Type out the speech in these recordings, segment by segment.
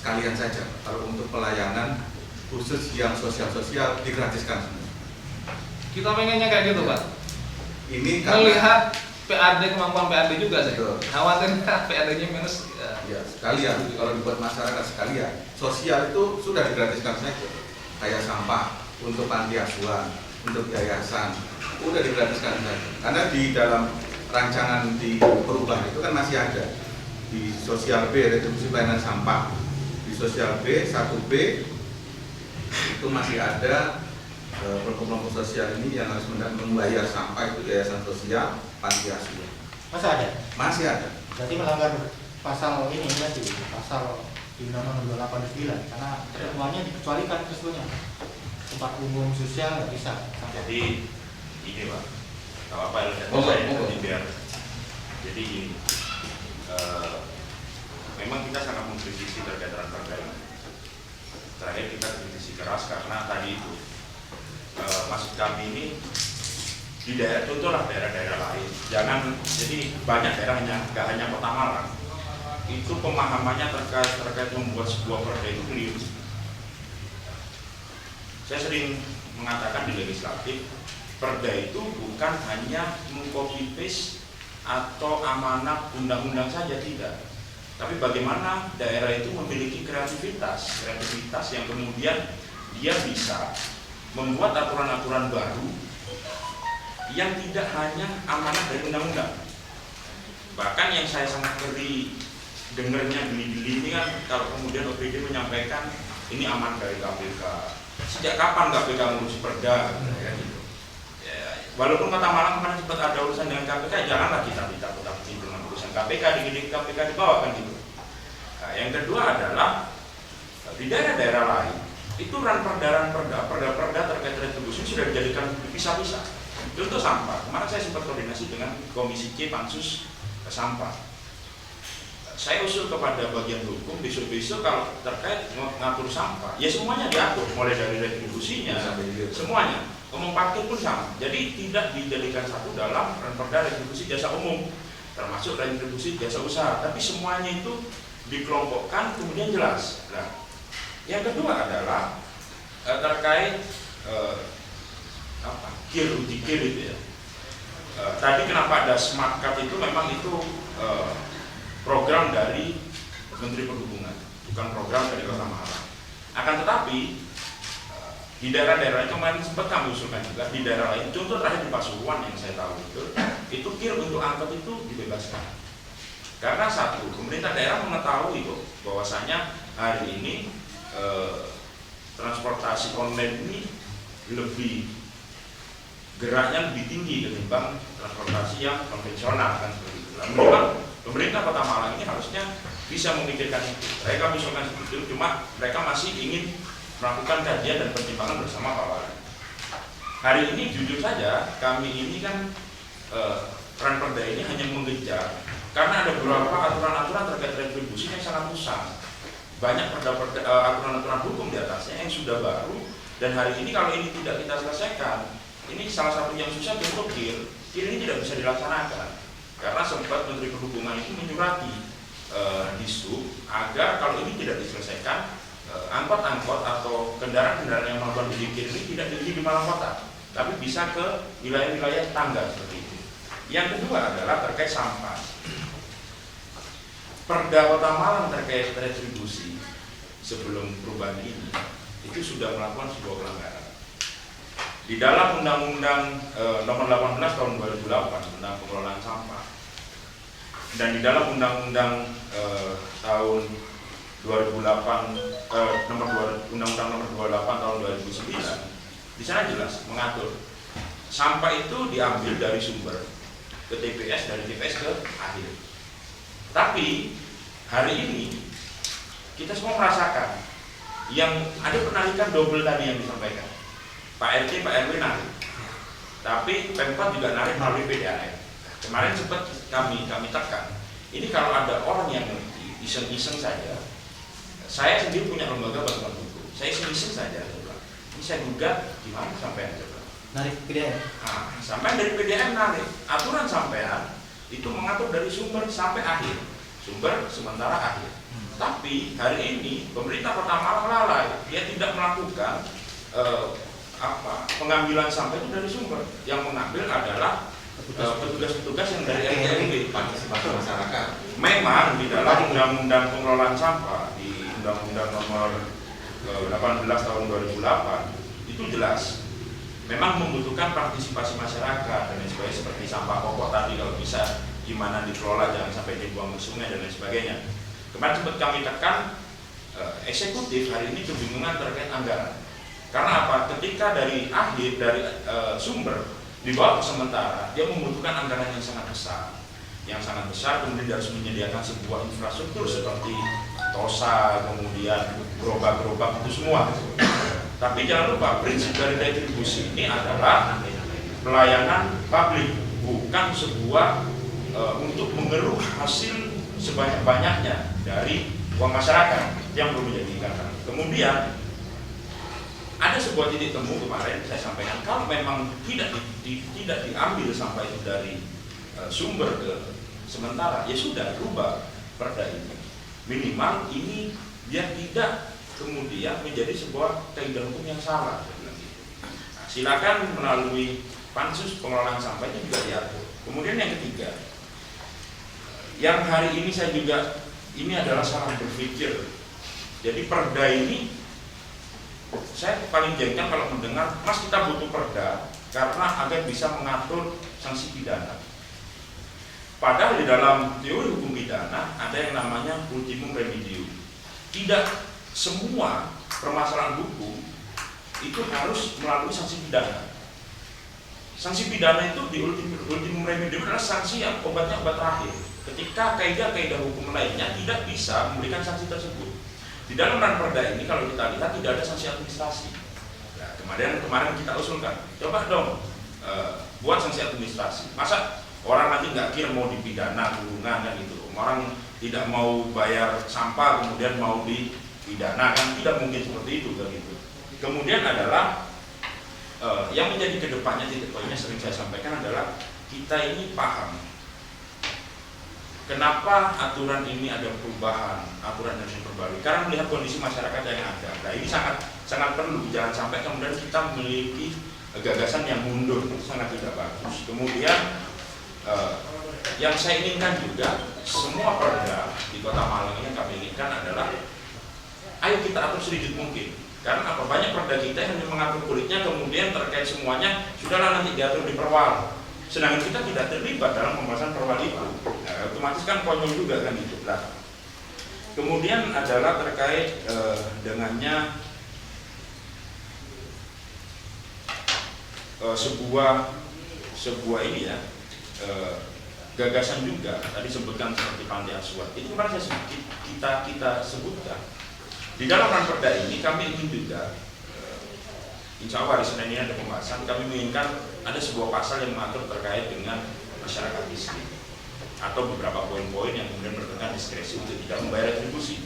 sekalian saja. Kalau untuk pelayanan khusus yang sosial-sosial digratiskan semua. Kita pengennya kayak gitu, Pak. Ini karena Melihat PAD, kemampuan PAD juga sih. Betul. Khawatirnya PAD-nya minus. ya sekalian kalau dibuat masyarakat sekalian. Sosial itu sudah digratiskan saja. Kayak sampah untuk panti asuhan, untuk yayasan, udah digratiskan saja. Karena di dalam rancangan di perubahan itu kan masih ada di sosial B retribusi pelayanan sampah, di sosial B 1B itu masih ada kelompok-kelompok sosial ini yang harus membayar sampah itu yayasan sosial, panti asuhan. Masa ada? Masih ada. Berarti melanggar pasal ini berarti pasal di Undang-Undang 289 karena semuanya dikecualikan tersebutnya. Tempat umum sosial nggak bisa. Jadi ini Pak, kalau apa Monggo. biar jadi ini memang kita sangat mengkritisi terkait dengan perda. Terakhir kita kritisi keras karena tadi itu maksud kami ini di daerah, contohlah daerah-daerah lain, jangan jadi banyak daerahnya, nggak hanya Kota Malang, itu pemahamannya terkait membuat sebuah perda itu keliru. Saya sering mengatakan di legislatif, perda itu bukan hanya mengcopy paste atau amanat undang-undang saja, tidak. Tapi bagaimana daerah itu memiliki kreativitas yang kemudian dia bisa membuat aturan-aturan baru yang tidak hanya amanat dari undang-undang. Bahkan yang saya sangat ngeri dengarnya geli-geli ini kan kalau kemudian OPD menyampaikan ini aman dari KPK. Sejak kapan KPK ngurus perda? Gitu. Ya, walaupun Kota Malang kemarin sempat ada urusan dengan KPK, janganlah kita ditakut-takuti dengan urusan KPK, di KPK dibawa kan gitu. Nah, yang kedua adalah di daerah-daerah lain itu perda terkait retribusi sudah dijadikan dipisah-pisah. Contoh sampah, kemarin saya sempat koordinasi dengan Komisi C Pansus Sampah. Saya usul kepada bagian hukum besok-besok kalau terkait mengatur sampah, ya semuanya diatur, mulai dari retribusinya, semuanya. Ngomong parkir pun sama. Jadi tidak dijadikan satu dalam perda retribusi jasa umum, termasuk retribusi jasa usaha, tapi semuanya itu dikelompokkan kemudian jelas. Nah, yang kedua adalah terkait uji kir itu ya. Tadi kenapa ada smart card itu memang itu program dari Menteri Perhubungan, bukan program dari Kota Malang. Akan tetapi di daerah-daerah itu kemarin sempat kami usulkan juga di daerah lain. Contoh terakhir di Pasuruan yang saya tahu itu kir untuk angkot itu dibebaskan. Karena satu, pemerintah daerah mengetahui kok bahwasanya hari ini transportasi online ini geraknya lebih tinggi ketimbang transportasi yang konvensional kan seperti itu. Memang pemerintah Kota Malang ini harusnya bisa memikirkan itu. Mereka misalkan seperti itu, cuma mereka masih ingin melakukan kajian dan pertimbangan bersama Pak Wali. Hari ini jujur saja kami ini kan peran perda ini hanya mengejar karena ada beberapa aturan-aturan terkait retribusi yang sangat usang. Banyak aturan-aturan hukum di atasnya yang sudah baru dan hari ini kalau ini tidak kita selesaikan, ini salah satu yang susah untuk kir ini tidak bisa dilaksanakan karena sempat Menteri Perhubungan itu menyurati Dishub agar kalau ini tidak diselesaikan angkot-angkot atau kendaraan-kendaraan yang melakukan uji kir ini tidak diuji di Malang Kota tapi bisa ke wilayah-wilayah tetangga seperti itu. Yang kedua adalah terkait sampah. Perda Kota Malang terkait retribusi sebelum perubahan ini itu sudah melakukan sebuah pelanggaran. Di dalam Undang-Undang Nomor 18 Tahun 2008 tentang pengelolaan sampah dan di dalam Undang-Undang Tahun 2008 Undang-Undang Nomor 28 Tahun 2009 di sana jelas mengatur sampah itu diambil dari sumber ke TPS, dari TPS ke akhir. Tapi hari ini kita semua merasakan yang ada penarikan double tadi yang disampaikan. Pak RT, Pak RW narik, tapi Pemkot juga narik melalui PDAM. Kemarin sempat kami tekan. Ini kalau ada orang yang ngerti, iseng-iseng saja. Saya sendiri punya lembaga bantuan hukum. Saya iseng-iseng saja. Ini saya gugat gimana sampean coba? Narik PDAM. Sampai dari PDAM narik. Aturan sampean itu mengatur dari sumber sampai akhir. sumber sementara akhir. Tapi hari ini pemerintah Kota Malang lalai, dia tidak melakukan pengambilan sampah itu dari sumber. Yang mengambil adalah petugas-petugas yang dari RT/RW. Partisipasi masyarakat. Memang di dalam Undang-Undang Pengelolaan Sampah di Undang-Undang Nomor 18 Tahun 2008 itu jelas memang membutuhkan partisipasi masyarakat dan lain sebagainya, seperti sampah pokok tadi kalau bisa gimana dikelola, jangan sampai dibuang ke sungai dan lain sebagainya. Kemarin sempat kami tekan eksekutif hari ini kebingungan terkait anggaran. Karena apa? Ketika dari sumber dibawa ke sementara, dia membutuhkan anggaran yang sangat besar, kemudian harus menyediakan sebuah infrastruktur seperti TOSA, kemudian gerobak-gerobak itu semua. Tapi jangan lupa prinsip dari retribusi ini adalah pelayanan publik, bukan sebuah untuk mengeruk hasil sebanyak-banyaknya dari uang masyarakat yang belum menjadi ikatan. Kemudian ada sebuah titik temu kemarin saya sampaikan, kalau memang tidak diambil sampah itu dari sumber ke sementara, ya sudah rubah perda ini. Minimal ini biar tidak kemudian menjadi sebuah kaidah hukum yang salah. Nah, silakan melalui pansus pengelolaan sampah itu juga diatur. Kemudian yang ketiga, yang hari ini saya juga ini adalah salah berpikir. Jadi perda ini saya paling jengkel kalau mendengar, Mas kita butuh perda karena agar bisa mengatur sanksi pidana. Padahal di dalam teori hukum pidana ada yang namanya ultimum remedium. Tidak semua permasalahan hukum itu harus melalui sanksi pidana. Sanksi pidana itu di ultimum remedium adalah sanksi yang obatnya obat terakhir. Ketika kaidah-kaidah hukum lainnya tidak bisa memberikan sanksi tersebut. Di dalam ranperda ini kalau kita lihat tidak ada sanksi administrasi. Nah, kemarin kita usulkan, coba dong buat sanksi administrasi. Masa orang nanti nggak kira mau dipidana, kurungan kan gitu. Orang tidak mau bayar sampah kemudian mau dipidana kan, tidak mungkin seperti itu kan gitu. Kemudian adalah yang menjadi kedepannya titik poinnya sering saya sampaikan adalah kita ini paham kenapa aturan ini ada perubahan, aturan yang diperbarui karena melihat kondisi masyarakat yang ada. Nah ini sangat perlu, jangan sampai kemudian kita memiliki gagasan yang mundur, itu sangat tidak bagus. Kemudian yang saya inginkan juga semua perda di Kota Malang ini yang kami inginkan adalah ayo kita atur sedikit mungkin. Karena apa? Banyak perda kita yang mengatur kulitnya kemudian terkait semuanya sudahlah nanti diatur di perwal. Sedangkan kita tidak terlibat dalam pembahasan perwal itu. Nah, otomatis kan konyol juga kan itu. Nah, kemudian adalah terkait dengannya sebuah ini ya gagasan juga tadi sebutkan seperti panti asuhan. Itu kemarin kita sebutkan. Di dalam ranperda ini kami ingin juga, insya Allah hari Senin ini ada pembahasan, kami menginginkan ada sebuah pasal yang mengatur terkait dengan masyarakat miskin atau beberapa poin-poin yang kemudian berkaitan diskresi untuk tidak membayar retribusi.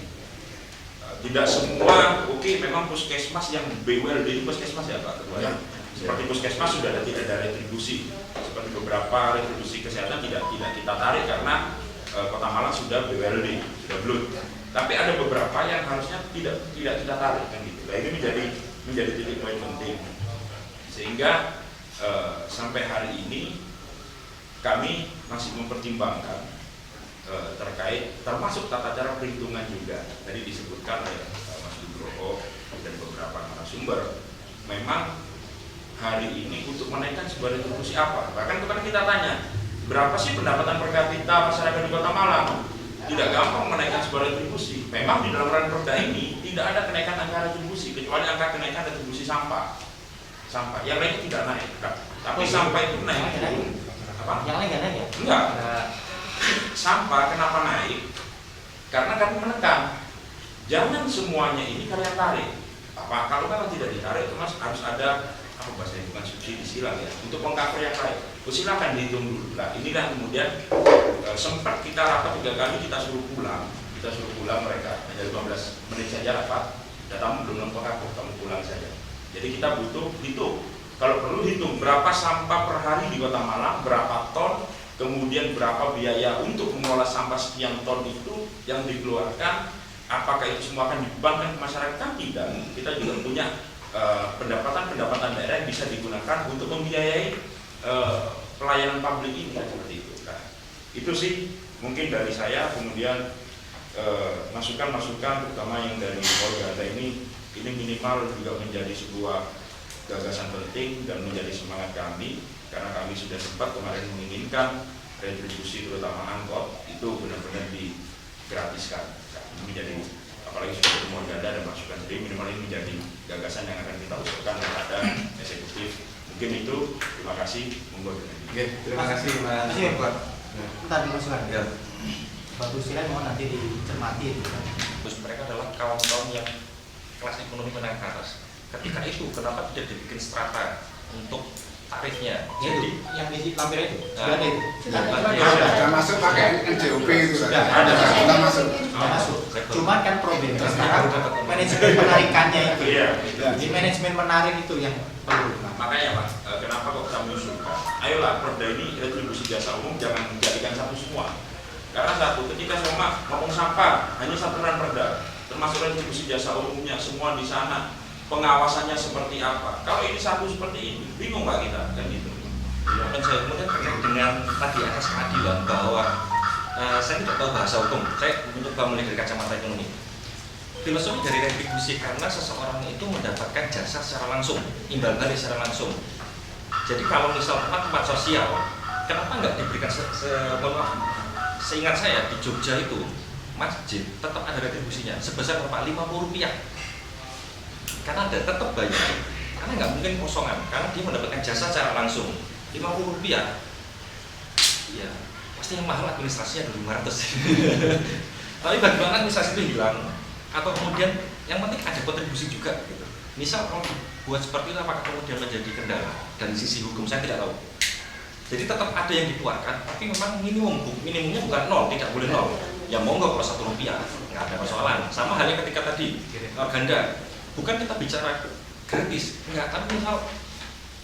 Tidak semua, memang puskesmas yang BULD ini puskesmas ya Pak Ketua ya. Seperti puskesmas sudah tidak ada retribusi, seperti beberapa retribusi kesehatan tidak kita tarik karena Kota Malang sudah BULD, sudah blut. Tapi ada beberapa yang harusnya tidak kita tarik kan gitu. Nah ini menjadi titik poin penting sehingga sampai hari ini kami masih mempertimbangkan terkait termasuk tata cara perhitungan juga. Tadi disebutkan oleh Mas Nugroho dan beberapa narasumber. Memang hari ini untuk menaikkan sebuah retribusi apa? Bahkan kemarin kita tanya berapa sih pendapatan per kapita masyarakat di Kota Malang? Tidak gampang menaikkan sebuah retribusi. Memang di dalam ranperda ini tidak ada kenaikan angka retribusi kecuali angka kenaikan retribusi sampah. Yang lainnya tidak naik. Tapi sampah itu naik turun. Apa? Yang lain nggak naik ya? Enggak. Sampah kenapa naik? Karena kami menekan. Jangan semuanya ini kalian tarik. Kalau memang tidak ditarik itu mas harus ada bahasanya bukan subsidi silang ya untuk mengcover yang lain. Silakan dihitung dulu. Nah inilah kemudian sempat kita rapat 3 kali kita suruh pulang mereka hanya 15 menit saja rapat. Datamu belum lengkap, kamu pulang saja. Jadi kita butuh hitung. Kalau perlu hitung berapa sampah per hari di Kota Malang, berapa ton, kemudian berapa biaya untuk mengolah sampah sekian ton itu yang dikeluarkan, apakah itu semua akan dibebankan ke masyarakat? Tidak. Kita juga punya pendapatan daerah yang bisa digunakan untuk membiayai pelayanan publik ini, seperti itu. Nah, itu sih mungkin dari saya. Kemudian masukan-masukan terutama yang dari Organda ini minimal juga menjadi sebuah gagasan penting dan menjadi semangat kami, karena kami sudah sempat kemarin menginginkan retribusi terutama angkot itu benar-benar digratiskan. Nah, ini menjadi, apalagi sudah ketemu Organda dan masukan, jadi minimal ini menjadi gagasan yang akan kita usulkan kepada eksekutif. Mungkin itu, terima kasih. Monggo. Terima kasih Mas Bapak. Tadi masukan. Ya. Bagus sekali, mohon nanti dicermati itu. Terus mereka adalah kawan-kawan yang kelas ekonomi menengah ke atas. Ketika itu kenapa tidak dibikin strata untuk tarifnya? Jadi yang di lampir itu sudah ada itu. Sudah masuk pakai NJOP itu Sudah ada. Sudah masuk. Sudah masuk. Cuman kan problemnya sekarang manajemen penarikannya itu. Iya. Di manajemen menarik itu yang perlu. Makanya Pak, kenapa kok kami usulkan? Ayolah, Perda ini retribusi jasa umum jangan dijadikan satu semua. Karena satu, ketika semua ngomong sampah hanya satuan Perda, termasuk retribusi jasa umumnya semua di sana, pengawasannya seperti apa? Kalau ini satu seperti ini, bingung Pak kita, kan gitu. Dan saya kemudian terkait dengan tadi atas keadilan bahwa saya tidak tahu bahasa hukum, saya mencoba melihat dari kacamata ekonomi. Filosofi dari retribusi karena seseorang itu mendapatkan jasa secara langsung, imbal balik secara langsung. Jadi kalau misal tempat sosial, kenapa nggak diberikan seingat saya di Jogja itu masjid tetap ada retribusinya sebesar berapa? Rp50. Karena ada tetap bayar, karena nggak mungkin kosongan, karena dia mendapatkan jasa secara langsung. Rp50, ya pasti yang mahal administrasinya ada 500. Tapi bagaimana administrasi itu hilang? Atau kemudian yang penting ada kontribusi juga gitu. Misal kalau buat seperti itu apakah kemudian menjadi kendala dari sisi hukum, saya tidak tahu. Jadi tetap ada yang dikeluarkan, tapi memang minimumnya bukan 0, tidak boleh 0. Ya monggo kalau Rp1, nggak ada persoalan. Sama halnya ketika tadi Organda, bukan kita bicara gratis, enggak, tapi misal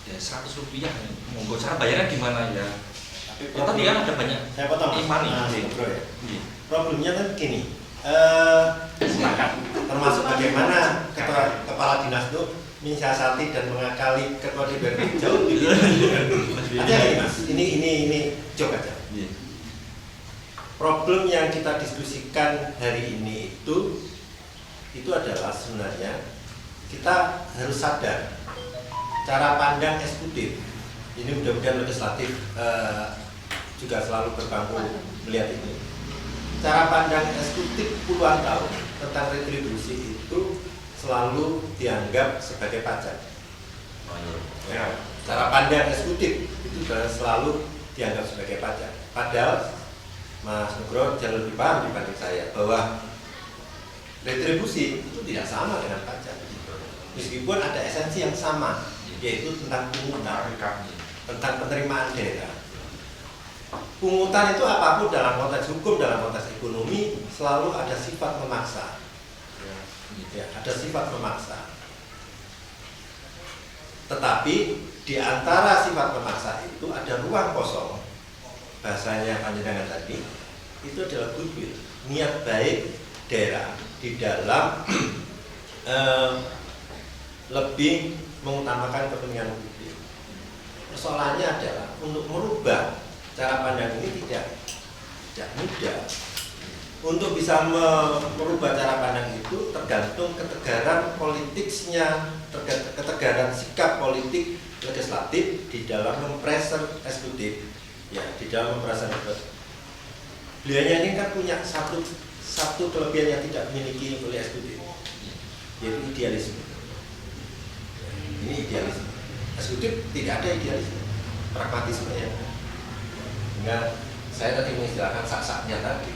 ya Rp100, monggo cara bayarnya gimana ya? Tadi kan ada banyak saya potong imani. bro ya. Problemnya kan gini, termasuk bagaimana kepala dinas itu mensiasati dan mengakali ketua DPRD jauh lebih hati-hati Mas, ini jok aja. Problem yang kita diskusikan hari ini itu adalah sebenarnya kita harus sadar cara pandang eksekutif ini, mudah-mudahan legislatif juga selalu berpangku melihat ini. Cara pandang eksekutif puluhan tahun tentang retribusi itu selalu dianggap sebagai pajak. Ya, cara pandang eksekutif itu selalu dianggap sebagai pajak. Padahal Mas Nugroho jauh lebih paham dibanding saya bahwa retribusi itu tidak sama dengan pajak. Meskipun ada esensi yang sama, yaitu tentang pungutan, tentang penerimaan daerah. Pungutan itu apapun dalam konteks hukum, dalam konteks ekonomi selalu ada sifat memaksa. Ya, ada sifat memaksa. Tetapi di antara sifat memaksa itu ada ruang kosong. Bahasanya panjenengan tadi itu adalah goodwill, niat baik daerah di dalam lebih mengutamakan kepentingan publik. Persoalannya adalah untuk merubah cara pandang ini tidak mudah. Untuk bisa merubah cara pandang itu tergantung ketegaran politiknya, ketegaran sikap politik legislatif di dalam mempressure eksekutif. Ya, di dalam mempressure eksekutif. Beliaunya ini kan punya satu kelebihan yang tidak dimiliki oleh eksekutif, yaitu idealisme. Ini idealisme. Eksekutif tidak ada idealisme, pragmatisme ya. Sehingga saya tadi mengistilahkan sak-saknya tadi.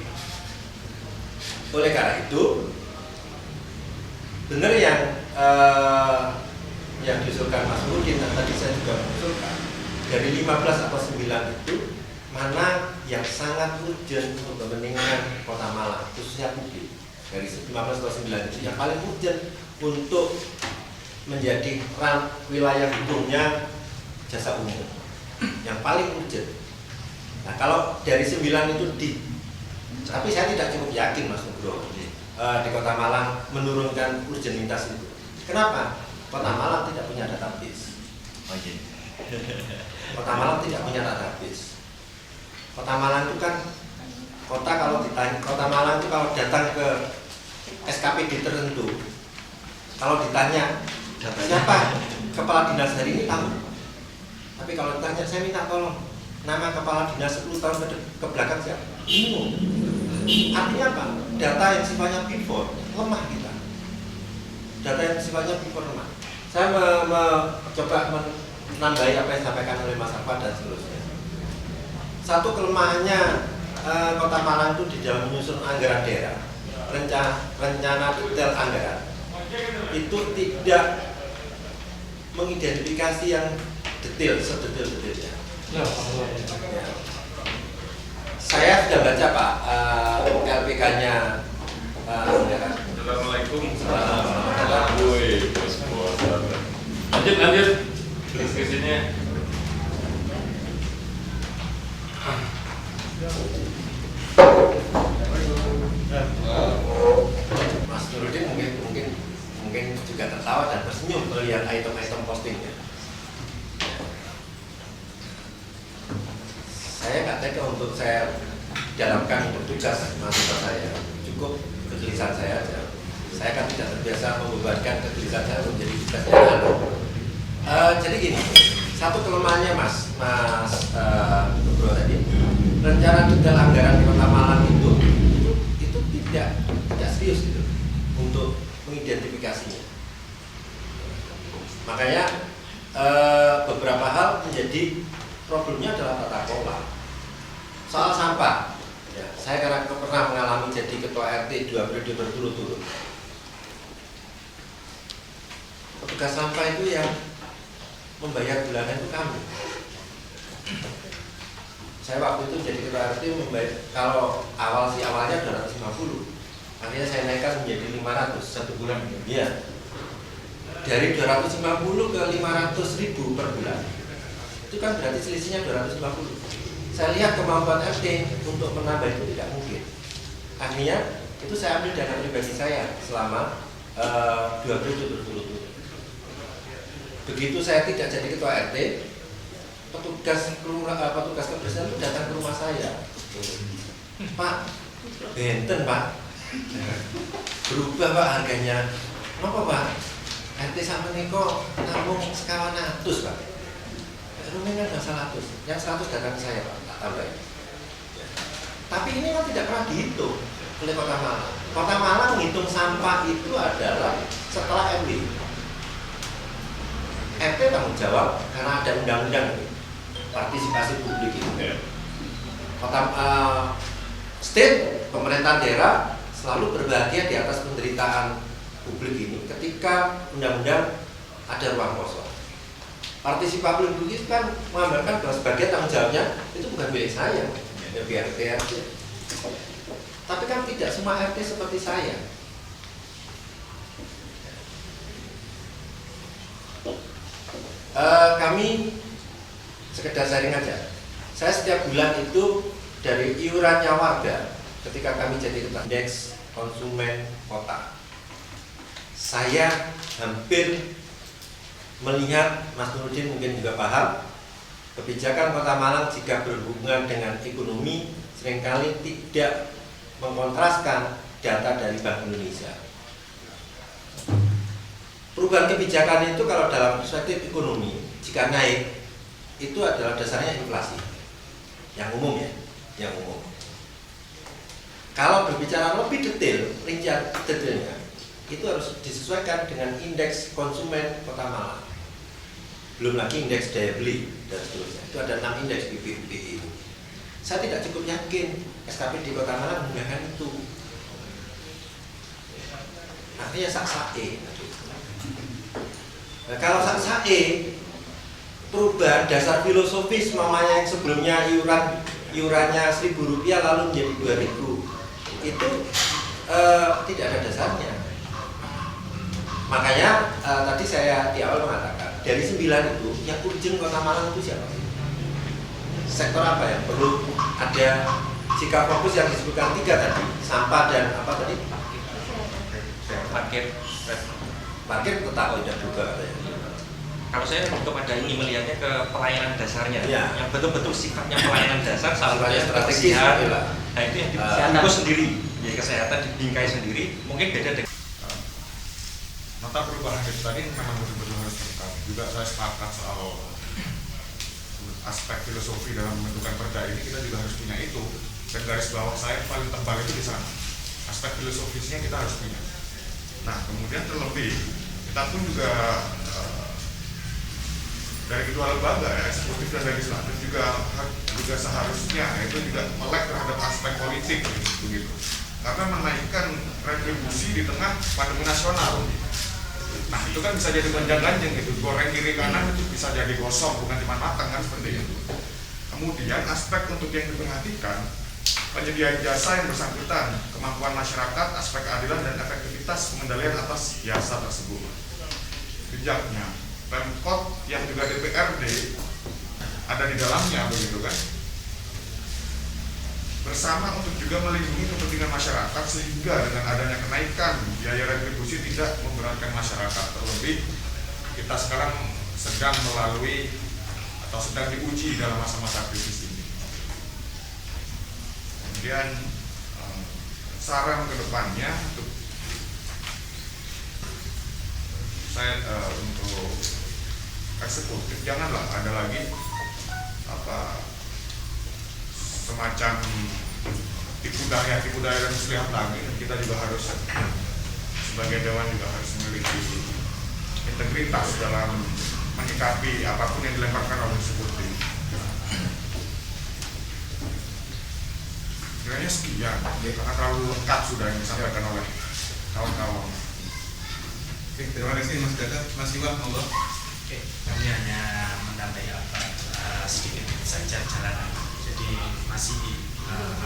Oleh karena itu, benar yang diusulkan Mas Nurdin dan tadi saya juga mengusulkan dari 15 atau 9 itu mana yang sangat urgent untuk kepentingan Kota Malang, khususnya publik. Dari 15 atau 9 itu yang paling urgent untuk menjadi wilayah hukumnya jasa umum, yang paling urgent. Nah kalau dari 9 itu tapi saya tidak cukup yakin Mas Nugroho di Kota Malang menurunkan urgenitas itu. Kenapa? Kota Malang tidak punya database. Kota Malang tidak punya database. Kota Malang itu kan kota kalau ditanya, Kota Malang itu kalau datang ke SKPD tertentu, kalau ditanya siapa kepala dinas hari ini tahu. Tapi kalau ditanya, saya minta tolong nama kepala dinas 10 tahun ke belakang siapa? Bingung. Artinya apa? Data yang sifatnya before lemah kita. Data yang sifatnya before lemah. Saya coba menambahi apa yang disampaikan oleh Mas Akbar dan seterusnya. Satu kelemahannya Kota Malang itu di dalam menyusun anggaran daerah, rencana detail anggaran itu tidak mengidentifikasi yang detail, sedetail-detailnya. Ya. Saya sudah baca Pak LPK-nya anggaran. Assalamualaikum. Woi, bos. Lanjut diskusinya. Mas Nurudin mungkin juga tertawa dan tersenyum melihat item-item postingnya. Saya nggak tega untuk saya dalamkan untuk tugas mahasiswa saya, cukup kegelisahan saya aja. Saya kan tidak terbiasa membebankan kegelisahan saya menjadi tugas yang aneh. Jadi gini, satu kelemahannya Mas Nugroho tadi, rencana detail anggaran di Kota Malang itu tidak serius gitu untuk mengidentifikasinya. Makanya beberapa hal menjadi problemnya adalah tata kelola. Soal sampah, ya, saya karena pernah mengalami jadi ketua RT 2 periode berturut-turut. Petugas sampah itu yang membayar bulanan itu kami. Saya waktu itu jadi ketua RT membayar, kalau awalnya 250, akhirnya saya naikkan menjadi 500 1 bulan. Iya. Dari 250 ke 500.000 per bulan. Itu kan berarti selisihnya 250. Saya lihat kemampuan RT untuk menambah itu tidak mungkin. Akhirnya itu saya ambil dana pribadi saya selama 2 periode berturut-turut. Begitu saya tidak jadi ketua RT, petugas kebersihan itu datang ke rumah saya. Pak, benten Pak, berubah Pak harganya. Kenapa Pak? RT sama Niko namun sekawan atus Pak. Rumahnya nggak 100, yang 100 datang ke saya Pak, tak tambah. Tapi ini kan tidak pernah dihitung oleh Kota Malang. Kota Malang menghitung sampah itu adalah setelah MW. RT tanggung jawab karena ada undang-undang partisipasi publik itu. State, pemerintah daerah selalu berbahagia di atas penderitaan publik ini ketika undang-undang ada ruang kosong. Partisipasi publik itu kan menggambarkan bahwa sebagian tanggung jawabnya itu bukan milik saya, ya biar RT. Tapi kan tidak semua RT seperti saya. Kami sekedar sharing aja. Saya setiap bulan itu dari iurannya warga ketika kami jadi ketua indeks konsumen kota. Saya hampir melihat, Mas Nurudin mungkin juga paham, kebijakan Kota Malang jika berhubungan dengan ekonomi seringkali tidak mengkontraskan data dari Bank Indonesia. Perubahan kebijakan itu kalau dalam perspektif ekonomi, jika naik, itu adalah dasarnya inflasi. Yang umum ya, yang umum. Kalau berbicara lebih detail, rincian detailnya, itu harus disesuaikan dengan indeks konsumen Kota Malang. Belum lagi indeks daya beli dan seterusnya. Itu ada 6 indeks PPI. Saya tidak cukup yakin SKPD Kota Malang menggunakan itu. Artinya sak-sae. Nah, kalau sak-sae, perubahan dasar filosofis mamanya yang sebelumnya iurannya Rp1.000 lalu menjadi Rp2.000, itu tidak ada dasarnya. Makanya tadi saya di awal mengatakan dari 9 itu yang urgent Kota Malang itu siapa? sektor apa yang perlu ada sikap fokus yang disebutkan 3 tadi, sampah dan apa tadi? Parkir tetap tidak juga katanya. Kalau saya lebih kepada ini melihatnya ke pelayanan dasarnya, Ya. yang betul-betul sifatnya pelayanan dasar, salah Sifatnya satunya strategis, kebersihan. gitu lah. Nah itu yang Kesehatan. itu sendiri, ya kesehatan dibingkai sendiri, mungkin beda dengan Nota perubahan itu tadi memang betul-betul harus lengkap. Juga saya sepakat soal aspek filosofi dalam menentukan perda ini, kita juga harus punya itu. Dan garis bawah saya paling tebal itu di sana. Aspek filosofisnya kita harus punya. Nah, kemudian terlebih kita pun juga dari kedua lembaga ya, eksekutif dan legislatif juga seharusnya itu juga melek terhadap aspek politik begitu. Karena menaikkan retribusi di tengah pandemi nasional. Nah itu kan bisa jadi gonjang-ganjing gitu, goreng kiri kanan itu bisa jadi gosong, bukan cuma matang kan seperti itu. Kemudian aspek untuk yang diperhatikan, penyediaan jasa yang bersangkutan, kemampuan masyarakat, aspek keadilan dan efektivitas pengendalian atas jasa tersebut. Bijaknya, Pemkot yang juga DPRD ada di dalamnya begitu kan, bersama untuk juga melindungi kepentingan masyarakat sehingga dengan adanya kenaikan biaya retribusi tidak memberatkan masyarakat. Terlebih kita sekarang sedang melalui atau sedang diuji dalam masa-masa krisis ini. Kemudian saran ke depannya untuk saya untuk eksekutif, janganlah ada lagi semacam tipu daya dan muslihat lagi. Kita juga harus sebagai dewan juga harus memiliki integritas dalam menyikapi apapun yang dilemparkan oleh eksekutif. Kiranya sekian, karena terlalu lengkap sudah yang disampaikan oleh kawan-kawan. Oke, terima kasih Mas Gatot. Mas Iwan, monggo. Oke, kami hanya menambahi sedikit saja jalanan. Jadi masih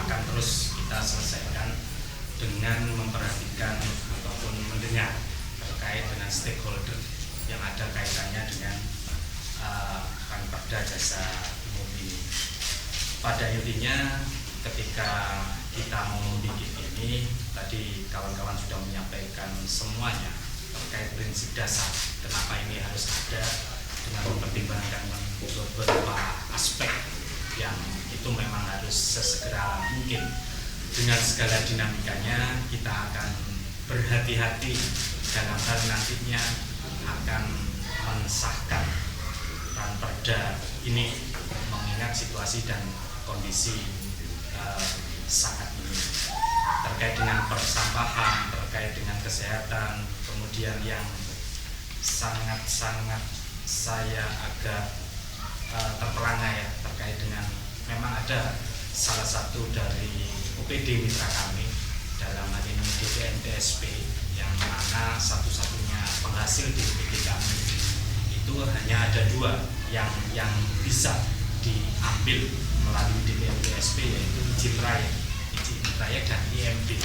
akan terus kita selesaikan dengan memperhatikan ataupun mendengar terkait dengan stakeholder yang ada kaitannya dengan Perda Jasa Umum ini. Pada intinya ketika kita mau membuat ini, tadi kawan-kawan sudah menyampaikan semuanya terkait prinsip dasar kenapa ini harus ada, dengan mempertimbangkan beberapa aspek yang itu memang harus sesegera mungkin. Dengan segala dinamikanya kita akan berhati-hati dalam hal nantinya akan mensahkan Perda ini, mengingat situasi dan kondisi saat ini terkait dengan persampahan, terkait dengan kesehatan. Kemudian yang sangat-sangat saya agak terperangah ya terkait dengan memang ada salah satu dari OPD mitra kami dalam hal ini DPNTSP yang mana satu-satunya penghasil di OPD kami itu hanya ada 2 yang bisa diambil melalui DPNTSP, yaitu izin trayek dan IMD.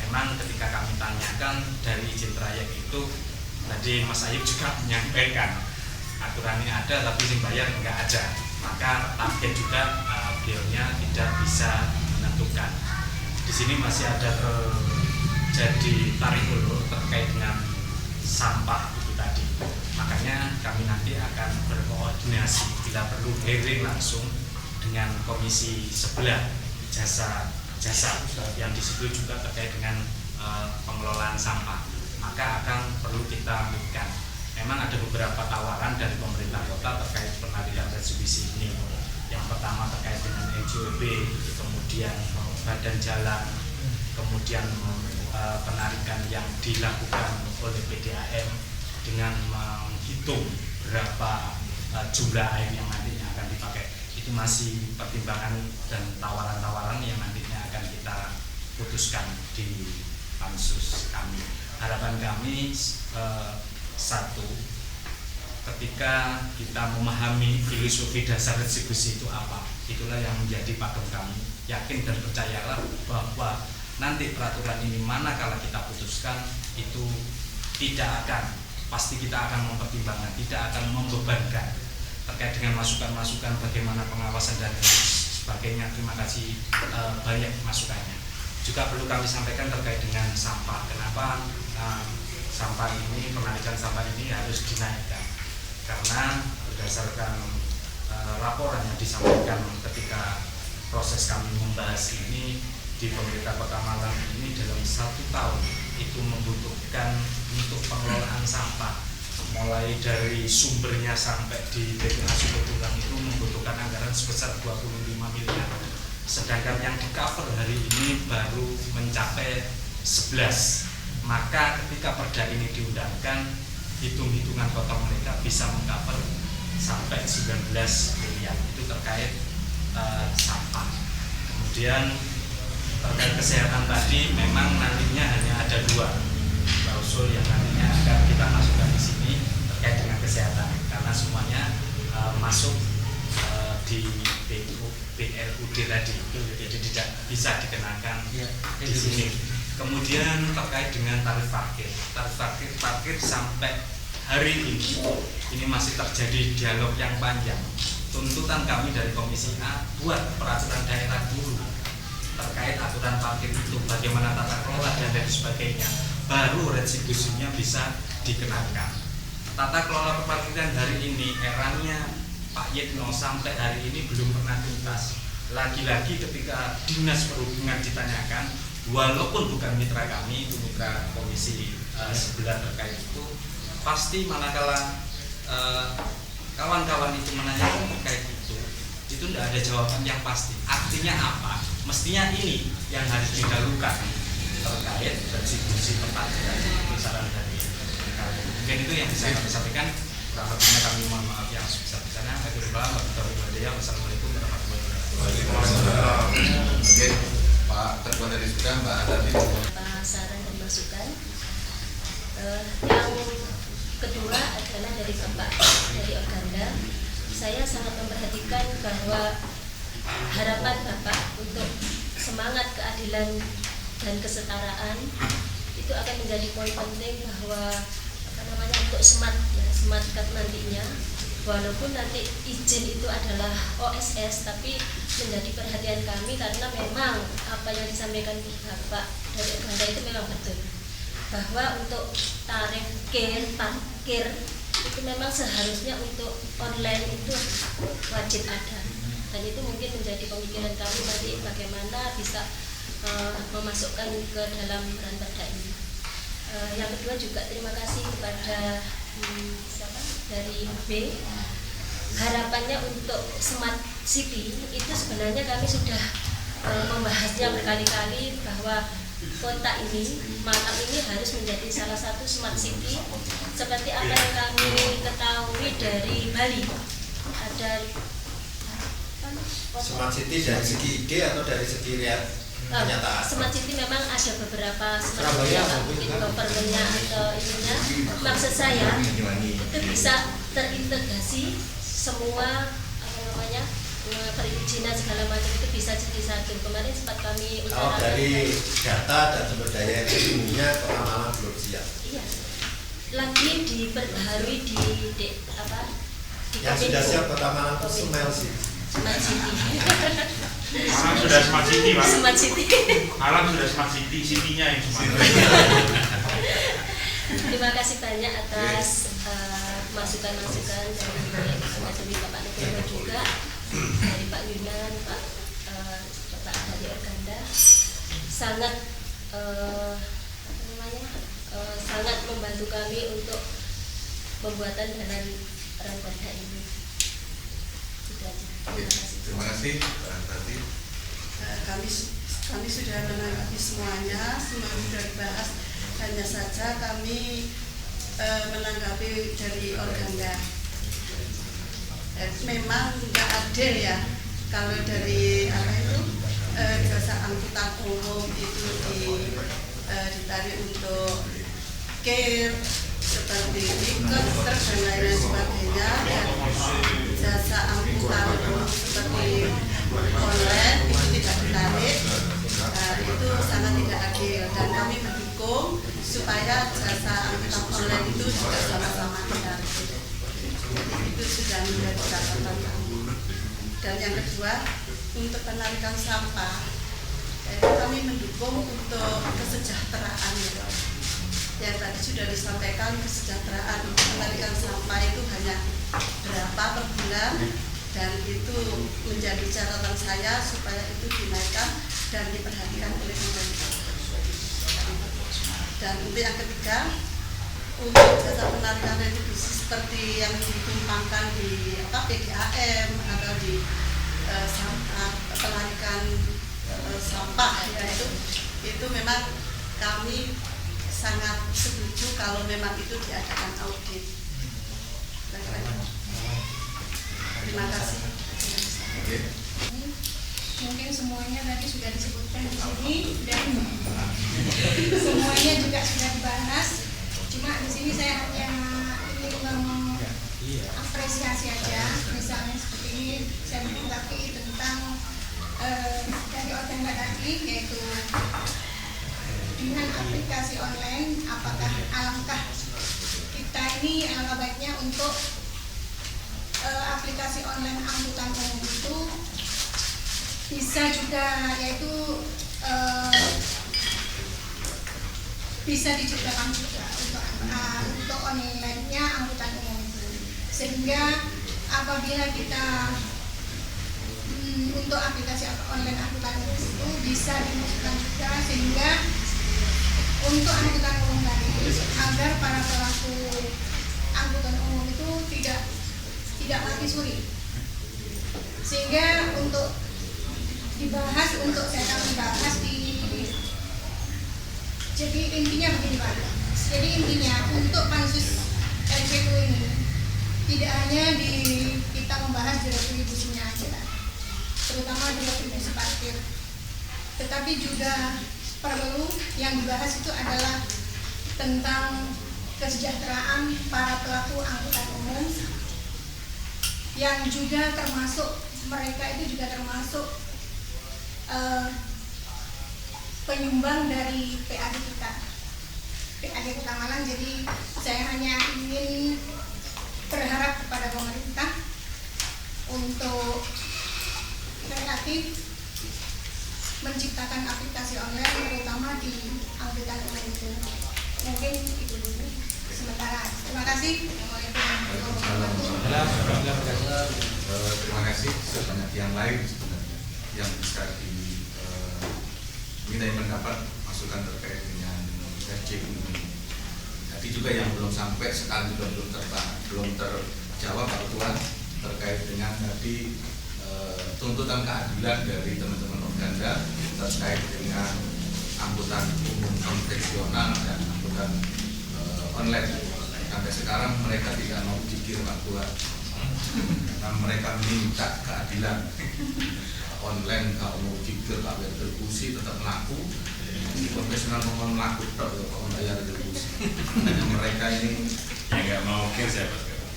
Memang ketika kami tanyakan dari izin trayek itu, tadi Mas Ayub juga menyampaikan aturannya ada tapi yang bayar enggak ada, maka target juga beliaunya tidak bisa menentukan. Di sini masih ada terjadi tarik ulur terkait dengan sampah itu tadi. Makanya kami nanti akan berkoordinasi bila perlu hearing langsung dengan komisi sebelah jasa yang disebut juga terkait dengan pengelolaan sampah. Maka akan perlu kita lakukan. Memang ada beberapa tawaran dari pemerintah kota terkait penarikan retribusi ini. Yang pertama terkait dengan NJOB, kemudian badan jalan, kemudian penarikan yang dilakukan oleh PDAM dengan menghitung berapa jumlah air yang nantinya akan dipakai. Itu masih pertimbangan dan tawaran-tawaran yang nantinya akan kita putuskan di pansus kami. Harapan kami satu, ketika kita memahami filosofi dasar retribusi itu apa, itulah yang menjadi pakem kami. Yakin dan percayalah bahwa nanti peraturan ini manakala kita putuskan itu tidak akan, pasti kita akan mempertimbangkan, tidak akan membebankan terkait dengan masukan-masukan bagaimana pengawasan dan sebagainya. Terima kasih banyak masukannya. Juga perlu kami sampaikan terkait dengan sampah. Kenapa sampah ini, penarikan sampah ini harus dinaikkan? Karena berdasarkan laporan yang disampaikan ketika proses kami membahas ini di pemerintah Kota Malang ini, dalam 1 tahun itu membutuhkan untuk pengelolaan sampah mulai dari sumbernya sampai di TPA Sumbertulang itu membutuhkan anggaran sebesar 25 miliar. Sedangkan yang di cover hari ini baru mencapai 11. Maka ketika perda ini diundangkan, hitung-hitungan kotor mereka bisa mengcover sampai 19 miliar. Itu terkait sampah. Kemudian terkait kesehatan tadi, memang nantinya hanya ada 2 klausul yang nantinya akan kita masukkan di sini terkait dengan kesehatan, karena semuanya masuk di BLUD tadi, jadi tidak bisa dikenakan di sini. Kemudian terkait dengan tarif parkir sampai hari ini masih terjadi dialog yang panjang. Tuntutan kami dari Komisi A, buat peraturan daerah dulu terkait aturan parkir itu, bagaimana tata kelola dan lain sebagainya, baru retribusinya bisa dikenakan. Tata kelola parkiran hari ini eranya Pak Yitno sampai hari ini belum pernah tuntas. Lagi-lagi ketika Dinas Perhubungan ditanyakan, walaupun bukan mitra kami, itu mitra komisi sebelah terkait itu, pasti manakala kawan-kawan itu menanyakan terkait itu tidak ada jawaban yang pasti. Artinya apa? Mestinya ini yang harus didahulukan terkait retribusi perparkiran. Itu saran dari kami. Mungkin itu yang bisa kami sampaikan. Kurang lebihnya kami mohon maaf yang sebesar-besarnya. Wassalamualaikum warahmatullahi wabarakatuh. Waalaikumsalam. Oke, Pak Ketua dari Sudah, Mbak Adati. Saran dan masukan. Yang kedua adalah dari Bapak dari Organda. Saya sangat memperhatikan bahwa harapan Bapak untuk semangat keadilan dan kesetaraan itu akan menjadi poin penting, bahwa untuk smart card nantinya, walaupun nanti izin itu adalah OSS, tapi menjadi perhatian kami karena memang apa yang disampaikan Bapak dari Organda itu memang betul, bahwa untuk tarif parkir itu memang seharusnya untuk online itu wajib ada, dan itu mungkin menjadi pemikiran kami nanti bagaimana bisa memasukkan ke dalam perda ini. Yang kedua juga terima kasih kepada dari B. Harapannya untuk Smart City itu sebenarnya kami sudah membahasnya berkali-kali, bahwa kota ini, Malang ini harus menjadi salah satu Smart City seperti apa yang kami ketahui dari Bali. Ada Smart City dari segi ide atau dari segi kenyataan? Smart City memang ada beberapa smart city, mungkin governmentnya atau ininya. Maksud saya itu bisa terintegrasi semua perizinan segala macam itu bisa jadi satu. Kemarin sempat kami utarakan dari data dan sumber daya yang sesungguhnya Kota Malang belum siap. Iya, lagi diperbaharui di yang sudah siap Kota Malang itu Smart City. Smart City. Malang sudah Smart City, Pak. Smart City. Malang sudah Smart City, City-nya yang Smart. Terima kasih banyak atas masukan-masukan dari Bapak Nugroho juga, dari Pak Yunan, Bapak dari Organda. Sangat sangat membantu kami untuk pembuatan jalan perda ini. Terima kasih Pak Adati. Kami sudah menanggapi semuanya, semua sudah dibahas. Hanya saja kami menanggapi dari Organda. Memang nggak adil ya kalau dari jasa angkutan umum itu ditarik untuk care seperti tiket, truk dan lain sebagainya, dan jasa angkutan umum seperti online itu tidak ditarik. Itu sangat tidak adil, dan kami mendukung supaya jasa angkutan online itu juga sama-sama ditarik. Itu sudah menjadi catatan kami. Dan yang kedua, untuk penarikan sampah, kami mendukung untuk kesejahteraan. Yang tadi sudah disampaikan, kesejahteraan penarikan sampah itu hanya berapa per bulan, dan itu menjadi catatan saya supaya itu dinaikkan dan diperhatikan oleh pemerintah. Dan untuk yang ketiga, untuk jasa penarikan retribusi seperti yang ditumpangkan di PGAM atau di penarikan sampah, itu memang kami sangat setuju kalau memang itu diadakan audit. Terima kasih. Mungkin semuanya tadi sudah disebutkan di sini dan semuanya juga sudah dibahas. Cuma di sini saya hanya ingin mengapresiasi aja, misalnya seperti ini saya menanggapi tentang dari organda tadi, yaitu dengan aplikasi online, apakah alangkah kita ini alangkah baiknya untuk aplikasi online angkutan umum itu bisa juga, yaitu bisa diciptakan juga untuk online-nya angkutan umum itu, sehingga apabila kita untuk aplikasi online angkutan umum itu bisa dimasukkan juga, sehingga untuk angkutan umum tadi agar para pelaku angkutan umum itu tidak mati suri, sehingga untuk dibahas, untuk saya akan dibahas jadi intinya begini Pak. Jadi intinya untuk pansus RPU ini tidak hanya kita membahas di retribusinya aja, terutama di retribusi parkir, tetapi juga perlu yang dibahas itu adalah tentang kesejahteraan para pelaku angkutan umum, yang juga termasuk, mereka itu juga termasuk penyumbang dari PAD kita, PAD Kota Malang. Jadi saya hanya ingin berharap kepada pemerintah untuk kreatif menciptakan aplikasi online, terutama di angkutan umum itu. Mungkin itu dulu sementara. Terima kasih. Terima kasih. Sebanyak yang lain sebenarnya yang bisa dimintai pendapat, masukan terkait dengan RJU ini. Tadi juga yang belum sampai sekali juga belum terjawab Pak Ketua terkait dengan tadi tuntutan keadilan dari teman-teman organda terkait dengan angkutan umum konvensional dan angkutan online. Sampai sekarang mereka tidak mau jikir Pak Ketua, karena mereka minta keadilan. Online kalau mau jikir, kalau retribusi tetap laku, konvensional mau laku tetap kalau bayar retribusi. Hanya mereka ini yang nggak mau kir siapa sekarang?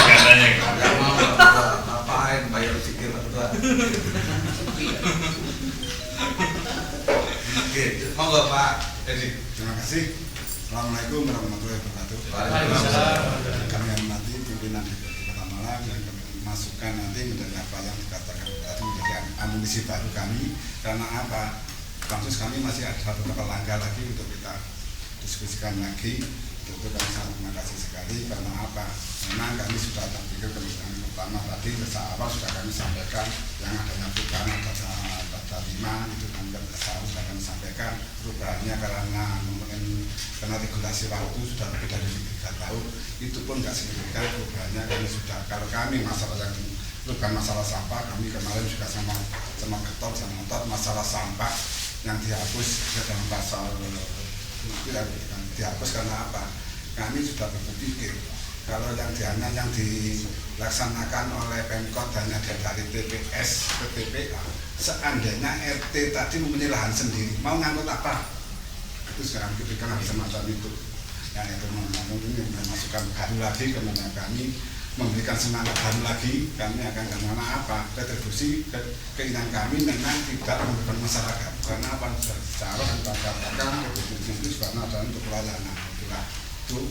Katanya nggak mau ngapain bayar jikir Pak Ketua. Oke, mau nggak Pak Edi? Terima kasih. Assalamualaikum warahmatullahi wabarakatuh. Waalaikumsalam. Kami hormati pimpinan DPRD Kota Malang yang kami masukkan nanti menjadi apa yang dikatakan tadi menjadi amunisi baru kami. Karena apa? Pansus kami masih ada beberapa langkah lagi untuk kita diskusikan lagi. Itu kami sangat terima kasih sekali. Karena apa? Memang kami sudah terpikir kemudian pertama tadi sejak awal sudah kami sampaikan yang adanya perubahan ada 5 itu kami sudah kami sampaikan perubahannya karena regulasi waktu sudah lebih dari 3 tahun, itu pun nggak signifikan perubahannya. Kami sudah, kalau kami masalah yang bukan masalah sampah, kami kemarin juga sama ketok sama ngotot masalah sampah yang dihapus dalam pasal dihapus karena apa? Kami sudah berpikir kalau yang dilaksanakan oleh Pemkot hanya dari TPS ke TPA, seandainya RT tadi mempunyai lahan sendiri, mau ngangkut apa? Itu sekarang kita kan semacam itu. Yang itu memasukkan baru lagi, kemudian kami memberikan semangat baru lagi. Kami akan kemana apa? Retribusi keinginan kami memang tidak memberikan masyarakat. Karena apa? Secara kita katakan retribusi itu karena adalah untuk pelayanan. Itulah itu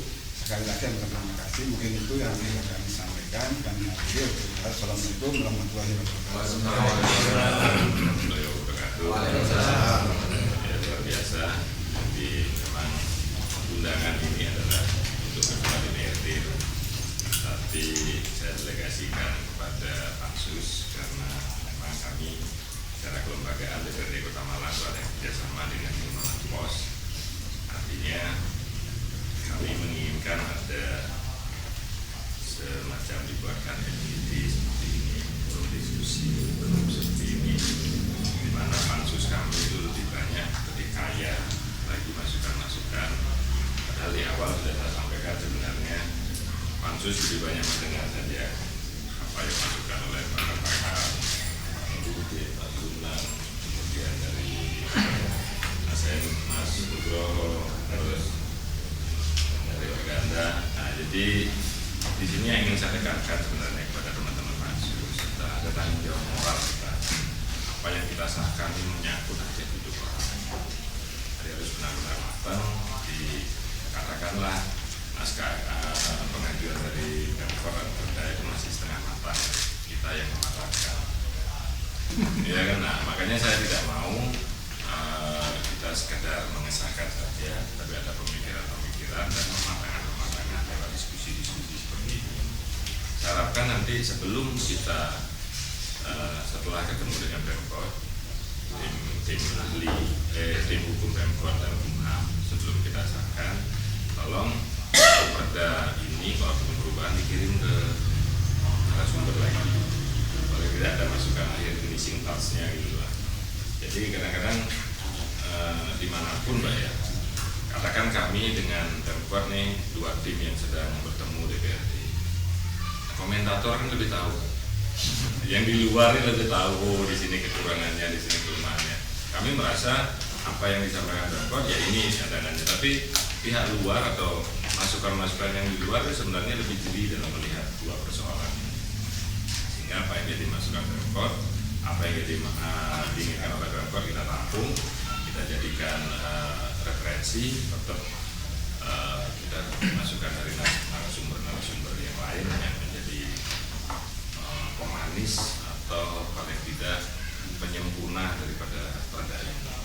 sekali lagi terima kasih. Mungkin itu yang bisa kami sampaikan. Kami akhiri. Assalamualaikum warahmatullahi wabarakatuh. Ya, luar biasa. Jadi memang undangan ini adalah untuk ketua DPRD, tapi saya delegasikan kepada Pansus karena memang kami secara kelembagaan DPRD Kota Malang ada kerjasama dengan Himpunan Pos. Artinya kami menginginkan ada semacam dibuatkan entity seperti ini, forum diskusi seperti ini, di mana pansus kami itu lebih banyak, lebih kaya lagi masukan-masukan. Padahal di awal sudah saya sampaikan sebenarnya pansus lebih banyak mendengar saja apa yang masukan oleh pakar-pakar, Pak Gunan, kemudian dari Mas Nugroho, terus dari Organda. Nah, jadi di sini yang ingin saya tekankan sebenarnya kepada teman-teman pansus, ada tanggung jawab moral kita. Apa yang kita sahkan ini menyangkut hajat hidup orang. Jadi harus benar-benar matang. Dikatakanlah naskah pengajuan dari Pemkor dan Perda itu masih setengah matang. Kita yang mematangkan. Ya kan, nah makanya saya tidak mau kita sekedar mengesahkan saja, tapi ada pemikiran-pemikiran dan pematangan lewat diskusi-diskusi seperti ini. Saya harapkan nanti sebelum kita setelah ketemu dengan Pemkot, tim ahli, tim hukum Pemkot dan Kumham, sebelum kita sahkan, tolong perda ini kalau perlu perubahan dikirim ke narasumber lagi. Kalau tidak ada masukan akhir finishing touch-nya gitu lah. Jadi kadang-kadang dimanapun Mbak ya, katakan kami dengan Pemkot nih dua tim yang sedang bertemu DPRD, komentator kan lebih tahu, yang di luar ini lebih tahu, oh, di sini kekurangannya, di sini kelemahannya. Kami merasa apa yang disampaikan Pemkot ya ini cadangannya, tapi pihak luar atau masukan-masukan yang di luar itu sebenarnya lebih jeli dalam melihat dua persoalan ini. Sehingga apa yang jadi masukan Pemkot, apa yang jadi diinginkan oleh Pemkot kita tampung, kita jadikan referensi, tetap kita masukkan dari narasumber yang lain yang menjadi pemanis atau paling tidak penyempurna daripada perda ini. Nah,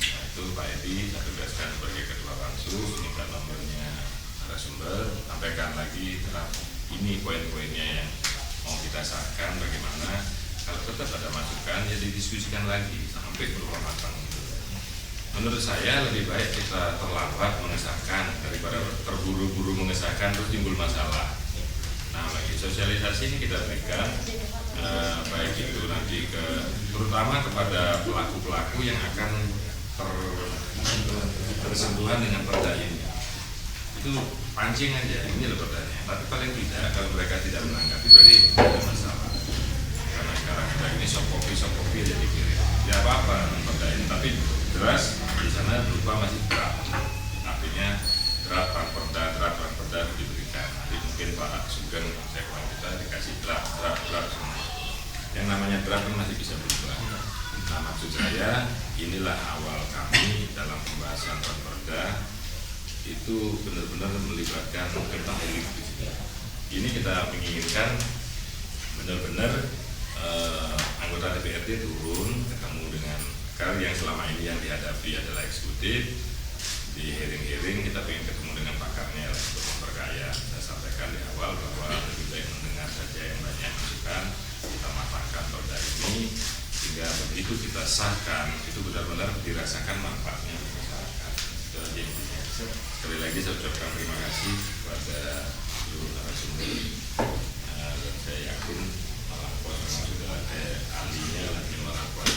itu Pak Edi saya tugaskan sebagai ketua pansus, minta nomornya narasumber, sampaikan lagi ini poin-poinnya yang mau kita sahkan, bagaimana kalau tetap ada masukan ya didiskusikan lagi sampai berupa matang. Menurut saya lebih baik kita terlambat mengesahkan daripada terburu-buru mengesahkan terus timbul masalah. Nah, bagi sosialisasi ini kita berikan baik itu nanti terutama kepada pelaku-pelaku yang akan bersentuhan dengan perda ini. Itu pancing aja, ini loh perdanya. Tapi paling tidak kalau mereka tidak menanggapi berarti ada masalah. Karena sekarang kita ini soft copy aja dikirim. Ya apa-apa perda ini, tapi jelas di sana berupa masih draft. Artinya draft perda diberikan. Nanti mungkin Pak Sugeng sekwan kita dikasih draft semua. Yang namanya draft kan masih bisa berubah. Nah, maksud saya inilah awal kami dalam pembahasan perda itu benar-benar melibatkan tentang elit. Ini kita menginginkan benar-benar anggota DPRD turun ketemu dengan karena yang selama ini yang dihadapi adalah eksekutif. Di hearing kita ingin ketemu dengan pakarnya untuk memperkaya. Saya sampaikan di awal bahwa lebih baik mendengar saja yang banyak masukan, kita matangkan perda ini sehingga begitu kita sahkan itu benar-benar dirasakan manfaatnya masyarakat. Sekali lagi saya ucapkan terima kasih kepada seluruh narasumber dan saya yakin Malang Pos memang sudah ada ahlinya lagi Malang Pos.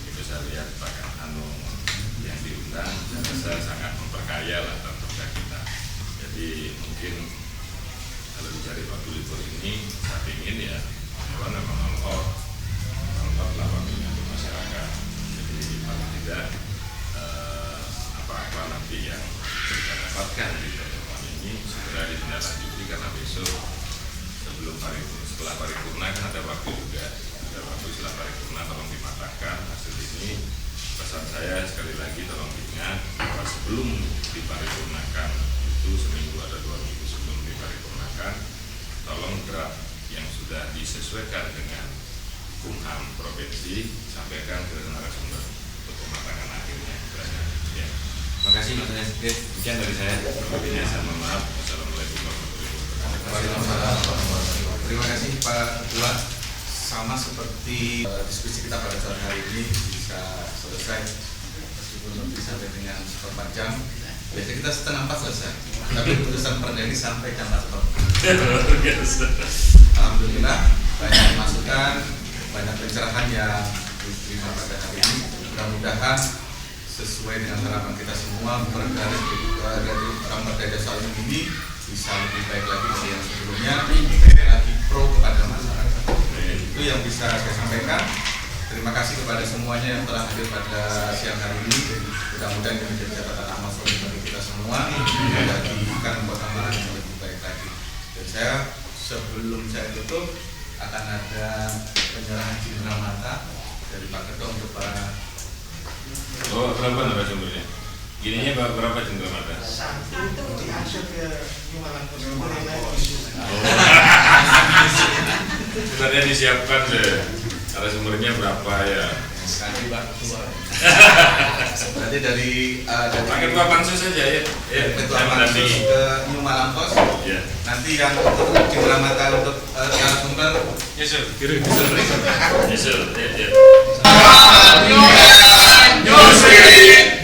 Begitu saya lihat Pak Hanung yang diundang, saya rasa sangat memperkaya lah perda kita. Jadi mungkin kalau dicari waktu libur ini, saya ingin ya memang lah waktunya untuk masyarakat. Jadi paling tidak apa-apa nanti yang kita dapatkan di pertemuan ini segera ditindaklanjuti karena besok setelah paripurna kan ada waktu juga, ada waktu setelah paripurna tolong dimatangkan hasil ini. Pesan saya sekali lagi tolong diingat bahwa sebelum diparipurnakan waktu seminggu atau 2 minggu sebelum diparipurnakan, tolong draft yang sudah disesuaikan dengan Kumham provinsi sampaikan ke narasumber untuk pematangan akhirnya. Ya. Terima kasih Mas Anies. Sekian dari saya. Lebihnya saya mohon maaf. Wassalamualaikum warahmatullahi wabarakatuh. Terima kasih Pak Ketua. Sama seperti diskusi kita pada sore hari ini bisa selesai meskipun lebih sampai dengan 4 jam. Biasanya kita setengah 4 selesai. Tapi keputusan perda ini sampai jam 4. Alhamdulillah banyak masukan, banyak pencerahan yang diterima pada hari ini. Mudah-mudahan sesuai dengan harapan kita semua, dari Perda Jasa Umum ini bisa lebih baik lagi dari yang sebelumnya, lagi pro kepada masyarakat. Itu yang bisa saya sampaikan. Terima kasih kepada semuanya yang telah hadir pada siang hari ini. Mudah-mudahan ini menjadi catatan amal soleh bagi kita semua, menjadikan perkembangan yang lebih baik lagi. Dan saya sebelum saya tutup akan ada penyerahan cindera mata dari Pak Ketua untuk para. Oh, berapa narasumbernya? Gininya berapa cindera mata? Satu diaksur ke Nyumalan Sebenarnya disiapkan deh. Narasumbernya berapa ya? Sekali Pak Ketua. Berarti dari Pak Ketua Pansus saja ya. Ketua Pansus ke New Malang Pos. Ya. Nanti yang untuk cindera mata untuk narasumber. Yesul, kirim. Yesul, ya. Nyusri,